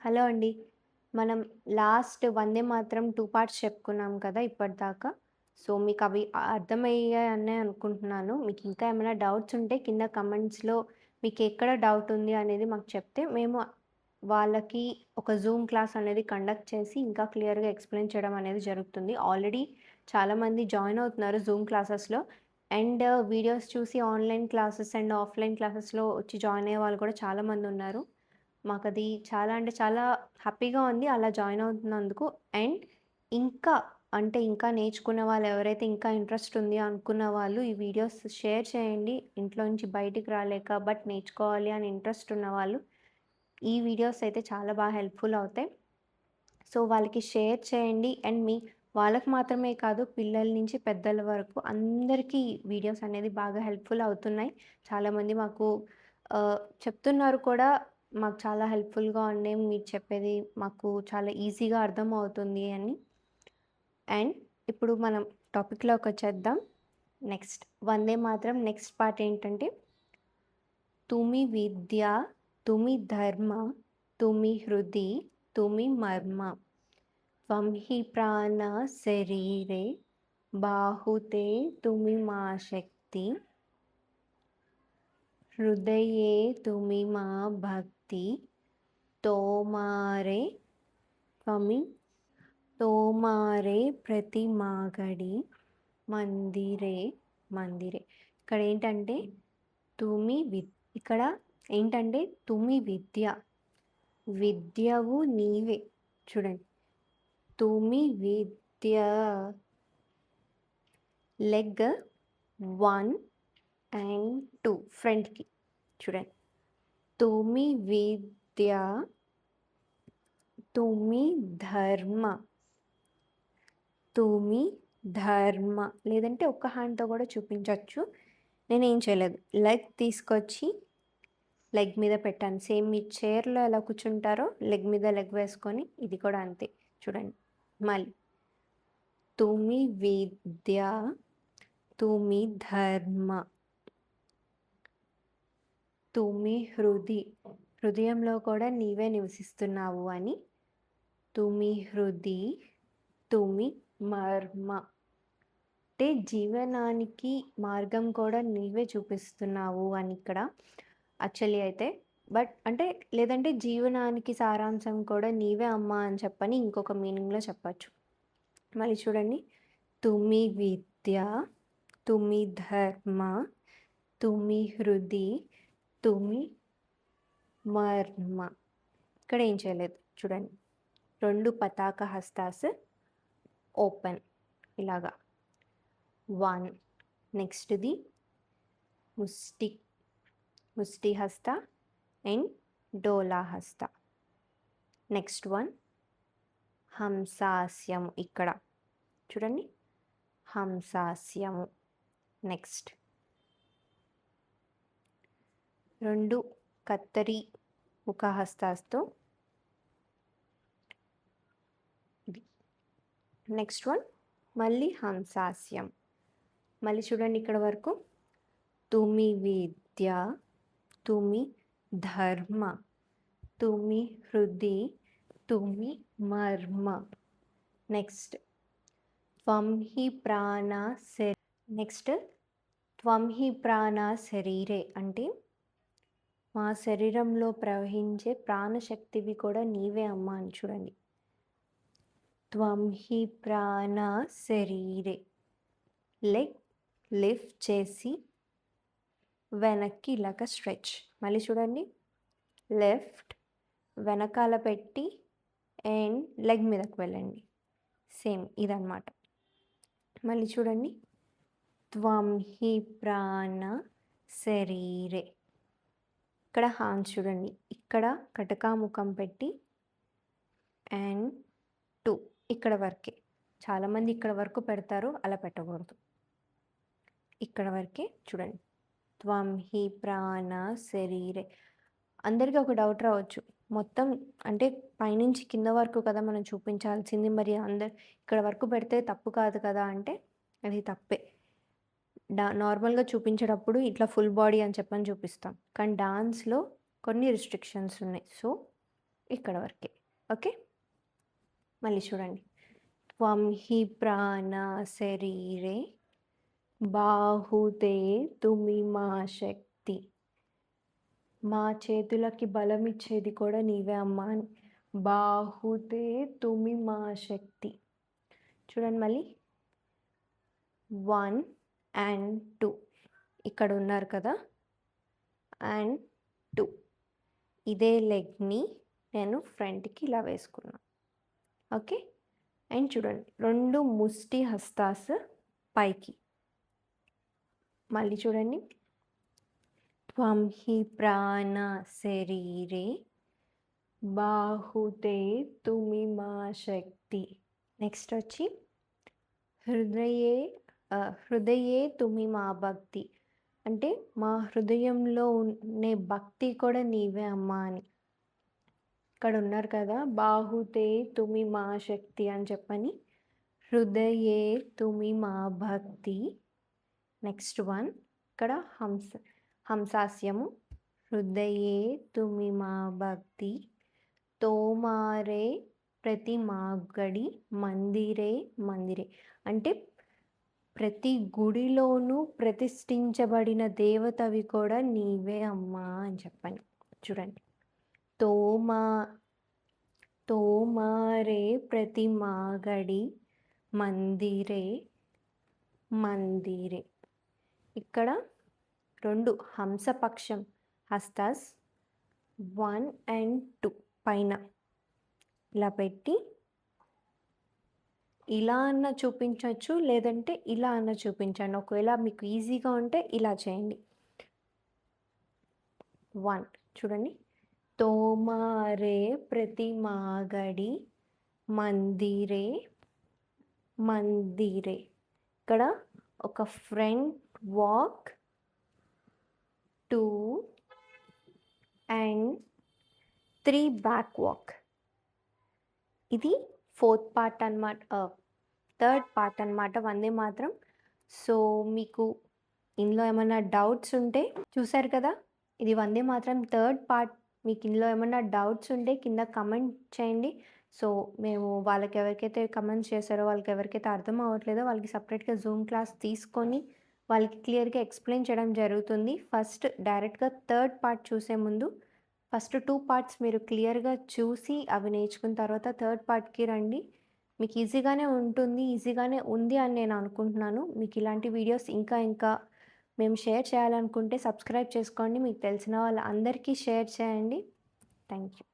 Hello అండి. మనం last 'Vande Mataram' 2 parts చెప్పుకున్నాం కదా ఇప్పటిదాకా. సో, మీకవి అర్థమయ్యాయనే అనుకుంటున్నాను. మీకింకా ఏమైనా డౌట్స్ ఉంటే కింద కమెంట్స్‌లో మీకెక్కడ డౌట్ ఉంది అనేది మాకు చెప్తే, మేము వాళ్ళకి ఒక జూమ్ క్లాస్ అనేది కండక్ట్ చేసి, ఇంకా క్లియర్‌గా ఎక్స్‌ప్లెయిన్ చేయడం అనేది జరుగుతుంది. ఆల్రెడీ చాలామంది జాయిన్ అవుతున్నారు జూమ్ క్లాసెస్‌లో. అండ్ వీడియోస్ చూసి ఆన్‌లైన్ క్లాసెస్ అండ్ ఆఫ్‌లైన్ క్లాసెస్‌లో వచ్చి జాయిన్ అయ్యే వాళ్ళు కూడా చాలామందున్నారు. మాకది చాలా అంటే చాలా హ్యాపీగా ఉంది అలా జాయిన్ అవుతున్నందుకు. అండ్ ఇంకా ఇంకా నేర్చుకునే వాళ్ళు ఎవరైతే ఇంకా ఇంట్రెస్ట్ ఉంది అనుకున్న వాళ్ళు ఈ వీడియోస్ షేర్ చేయండి. ఇంట్లో నుంచి బయటికి రాలేక బట్ నేర్చుకోవాలి అని ఇంట్రెస్ట్ ఉన్నవాళ్ళు ఈ వీడియోస్ అయితే చాలా బాగా హెల్ప్‌ఫుల్ అవుతాయి. సో, వాళ్ళకి షేర్ చేయండి. అండ్ వాళ్ళకి మాత్రమే కాదు పిల్లల నుంచి పెద్దల వరకు అందరికీ వీడియోస్ అనేది బాగా హెల్ప్‌ఫుల్ అవుతున్నాయి. చాలామంది మాకు చెప్తున్నారు కూడా మాకు చాలా హెల్ప్‌ఫుల్‌గా ఉన్నాయి. మీరు చెప్పేది మాకు చాలా ఈజీగా అర్థమవుతుంది అని. అండ్ ఇప్పుడు మనం టాపిక్‌లోకొచ్చేద్దాం. Next 'Vande Mataram' next part ఏంటంటే తుమి విద్య, తుమి ధర్మ, తుమి హృది, తుమి మర్మ. త్వం హి ప్రాణ శరీరే బాహుతే తుమి మా శక్తి హృదయే తుమి మా భక్తి తోమారే త్వమి తోమారే ప్రతిమాగడి మందిరే మందిరే. ఇక్కడ ఏంటంటే తుమి విద్య, విద్యవు నీవే. చూడండి, తుమి విద్య లెగ్ 1 అండ్ 2 ఫ్రంట్‌కి. చూడండి, తుమి విద్య, తుమి ధర్మ, తుమి ధర్మ. లేదంటే ఒక్క హ్యాండ్‌తో కూడా చూపించొచ్చు. నేనేం చేయలేదు. లెగ్ తీసుకొచ్చి లెగ్ మీద పెట్టాను. సేమ్ మీరు చైర్‌లో ఎలా కూర్చుంటారో లెగ్ మీద లెగ్ వేసుకొని ఇది కూడా అంతే. చూడండి మళ్ళీ తుమి విద్య, తుమి ధర్మ, తుమి హృదయంలో కూడా నీవే నివసిస్తున్నావు అని. తుమి హృది, తుమి మర్మ. అంటే జీవనానికి మార్గం కూడా నీవే చూపిస్తున్నావు అని ఇక్కడ యాక్చువల్లీ అయితే. బట్ లేదంటే జీవనానికి సారాంశం కూడా నీవే అమ్మా అని చెప్పని ఇంకొక మీనింగ్‌లో చెప్పచ్చు. మళ్ళీ చూడండి, తుమి విద్య, తుమి ధర్మ, తుమి హృది, తుమి మర్మ. ఇక్కడ ఏం చేయలేదు. చూడండి, 2 పతాక హస్తాస్ ఓపెన్ ఇలాగా. 1 నెక్స్ట్‌ది ముష్టి హస్త అండ్ డోలా హస్త. నెక్స్ట్ వన్ హంసాస్యము. ఇక్కడ చూడండి, హంసాస్యము. నెక్స్ట్ 2 కత్తరి ముఖహస్తాస్తో ఇది. నెక్స్ట్ వన్ మళ్ళీ హంసాస్యం. మళ్ళీ చూడండి ఇక్కడ వరకు తుమి విద్య, తుమి ధర్మ, తుమి హృది, తుమి మర్మ. నెక్స్ట్ త్వం హి ప్రాణ నెక్స్ట్ త్వం హి ప్రాణ శరీరే అంటే మా శరీరంలో ప్రవహించే ప్రాణశక్తివి కూడా నీవే అమ్మా అని. చూడండి, త్వం హి ప్రాణ శరీరే. లెగ్ లిఫ్ట్ చేసి వెనక్కి ఇలాగ స్ట్రెచ్. మళ్ళీ చూడండి, లెఫ్ట్ వెనకాల పెట్టి అండ్ లెగ్ మీదకి వెళ్ళండి. సేమ్ ఇదన్నమాట. మళ్ళీ చూడండి, త్వం హి ప్రాణ శరీరే. ఇక్కడ హ్యాండ్స్ చూడండి, ఇక్కడ కటకాముఖం పెట్టి అండ్ 2 ఇక్కడ వరకే. చాలామంది ఇక్కడ వరకు పెడతారు, అలా పెట్టకూడదు. ఇక్కడ వరకే. చూడండి, త్వం హి ప్రాణ శరీరే. అందరికీ ఒక డౌట్ రావచ్చు, మొత్తం పైనుంచి కింద వరకు కదా మనం చూపించాల్సింది, మరి ఇక్కడ వరకు పెడితే తప్పు కాదు కదా అంటే అది తప్పే. నార్మల్గా చూపించేటప్పుడు ఇట్లా ఫుల్ బాడీ అని చెప్పని చూపిస్తాం, కానీ డాన్స్లో కొన్ని రిస్ట్రిక్షన్స్ ఉన్నాయి. సో ఇక్కడ వరకే. ఓకే. మళ్ళీ చూడండి. త్వం హి ప్రాణ శరీరే బాహుతే తుమిమా శక్తి. మా చేతులకి బలమిచ్చేది కూడా నీవే అమ్మా అని. బాహుతే తుమిమా శక్తి. చూడండి మళ్ళీ 1 అండ్ 2 ఇక్కడ ఉన్నారు కదా! అండ్ 2 ఇదే లెగ్‌ని నేను ఫ్రంట్‌కి ఇలా వేసుకున్నా. ఓకే. అండ్ చూడండి 2 ముష్టి హస్తాస్ పైకి. మళ్ళీ చూడండి. త్వం హి ప్రాణ శరీరే బాహుతే తుమిమా శక్తి. నెక్స్ట్ వచ్చి హృదయే హృదయే తుమిమా భక్తి. అంటే మా హృదయంలో ఉండే భక్తి కూడా నీవే అమ్మా అని. ఇక్కడ ఉన్నారు కదా! బాహుతే తుమిమా శక్తి అని చెప్పని. హృదయే తుమిమా భక్తి. నెక్స్ట్ వన్ ఇక్కడ హంసాస్యము. హృదయే తుమిమా భక్తి తోమారే ప్రతిమాగడి మందిరే మందిరే. అంటే ప్రతి గుడిలోనూ ప్రతిష్ఠించబడిన దేవతవి కూడా నీవే అమ్మా అని చెప్పని. చూడండి. తోమారే ప్రతిమాగడి మందిరే మందిరే. ఇక్కడ 2 హంసపక్షం హస్తాస్ 1 అండ్ 2 పైన ఇలా పెట్టి ఇలా అన్న చూపించొచ్చు, లేదంటే ఇలా అన్న చూపించండి. ఒకవేళ మీకు ఈజీగా ఉంటే ఇలా చేయండి. 1 చూడండి. తోమారే ప్రతిమాగడి మందిరే మందిరే. ఇక్కడ ఒక front walk 2 and 3 back walk. ఇది 4th పార్ట్ అన్నమాట. 3rd పార్ట్ అన్నమాట వందే మాతరం. సో మీకు ఇందులో ఏమన్నా డౌట్స్ ఉంటే చూసారు కదా! ఇది వందే మాతరం 3rd పార్ట్. మీకు ఇందులో ఏమన్నా డౌట్స్ ఉంటే కింద కమెంట్ చేయండి. సో మేము వాళ్ళకి ఎవరికైతే కమెంట్స్ చేశారో వాళ్ళకి ఎవరికైతే అర్థం అవ్వట్లేదో వాళ్ళకి సెపరేట్‌గా జూమ్ క్లాస్ తీసుకొని వాళ్ళకి క్లియర్‌గా ఎక్స్‌ప్లెయిన్ చేయడం జరుగుతుంది. ఫస్ట్ డైరెక్ట్‌గా 3rd పార్ట్ చూసే ముందు ఫస్ట్ 2 పార్ట్స్ మీరు క్లియర్‌గా చూసి అవి నేర్చుకున్న తర్వాత 3rd పార్ట్‌కి రండి. మీకు ఈజీగానే ఉంటుంది. ఈజీగానే ఉంది అని నేను అనుకుంటున్నాను. మీకు ఇలాంటి వీడియోస్ ఇంకా మేము షేర్ చేయాలనుకుంటే సబ్స్క్రైబ్ చేసుకోండి. మీకు తెలిసిన వాళ్ళందరికీ షేర్ చేయండి. Thank you.